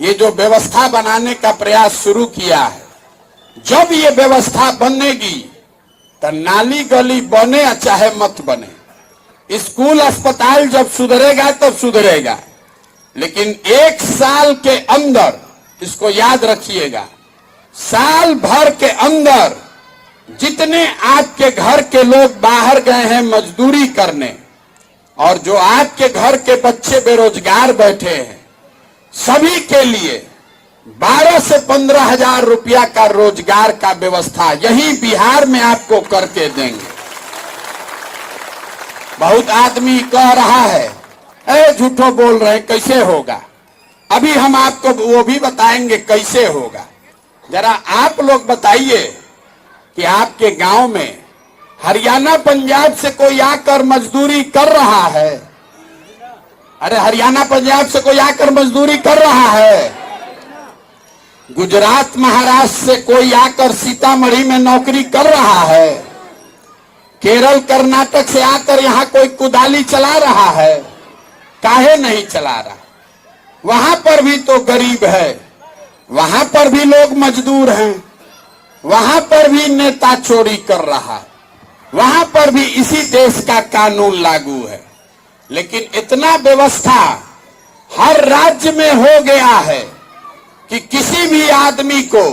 ये जो व्यवस्था बनाने का प्रयास शुरू किया है, जब ये व्यवस्था बनेगी तो नाली गली बने या चाहे मत बने, स्कूल अस्पताल जब सुधरेगा तब सुधरेगा, लेकिन 1 साल के अंदर, इसको याद रखिएगा, साल भर के अंदर जितने आपके घर के लोग बाहर गए हैं मजदूरी करने और जो आपके घर के बच्चे बेरोजगार बैठे हैं, सभी के लिए 12 से 15 हजार रुपया का रोजगार का व्यवस्था यही बिहार में आपको करके देंगे। बहुत आदमी कह रहा है ए झूठो बोल रहे हैं, कैसे होगा? अभी हम आपको वो भी बताएंगे कैसे होगा। जरा आप लोग बताइए कि आपके गांव में हरियाणा पंजाब से कोई आकर मजदूरी कर रहा है? अरे हरियाणा पंजाब से कोई आकर मजदूरी कर रहा है? गुजरात महाराष्ट्र से कोई आकर सीतामढ़ी में नौकरी कर रहा है? केरल कर्नाटक से आकर यहां कोई कुदाली चला रहा है? काहे नहीं चला रहा? वहां पर भी तो गरीब है, वहां पर भी लोग मजदूर हैं, वहां पर भी नेता चोरी कर रहा है, वहां पर भी इसी देश का कानून लागू है। लेकिन इतना व्यवस्था हर राज्य में हो गया है कि किसी भी आदमी को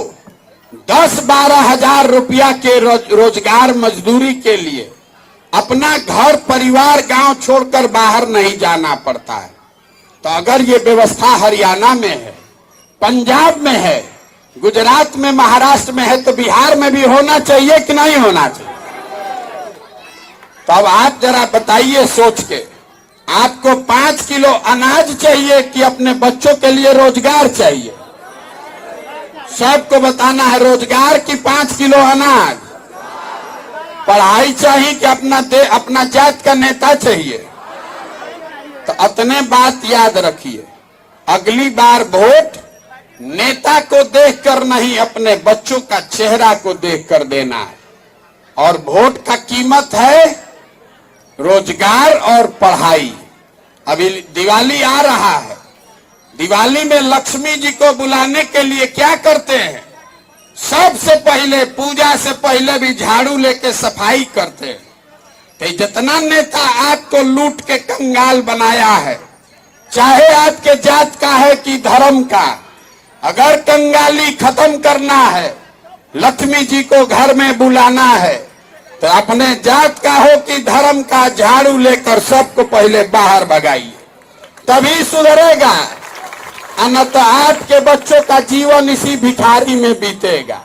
10-12 हजार रुपया के रोजगार मजदूरी के लिए अपना घर परिवार गांव छोड़कर बाहर नहीं जाना पड़ता है। तो अगर ये व्यवस्था हरियाणा में है, पंजाब में है, गुजरात में, महाराष्ट्र में है, तो बिहार में भी होना चाहिए कि नहीं होना चाहिए? तो अब आप जरा बताइए सोच के, आपको 5 किलो अनाज चाहिए कि अपने बच्चों के लिए रोजगार चाहिए? सबको बताना है रोजगार की 5 किलो अनाज, पढ़ाई चाहिए कि अपना जात का नेता चाहिए? तो इतने बात याद रखिए, अगली बार वोट नेता को देखकर नहीं, अपने बच्चों का चेहरा को देखकर देना है। और वोट का कीमत है रोजगार और पढ़ाई। अभी दिवाली आ रहा है, दिवाली में लक्ष्मी जी को बुलाने के लिए क्या करते हैं? सबसे पहले, पूजा से पहले भी झाड़ू लेके सफाई करते हैं। तो जितना नेता आपको लूट के कंगाल बनाया है, चाहे आपके जात का है कि धर्म का, अगर कंगाली खत्म करना है, लक्ष्मी जी को घर में बुलाना है, तो अपने जात का हो कि धर्म का, झाड़ू लेकर सबको पहले बाहर भगाइए, तभी सुधरेगा। अन्यथा आपके बच्चों का जीवन इसी भिखारी में बीतेगा।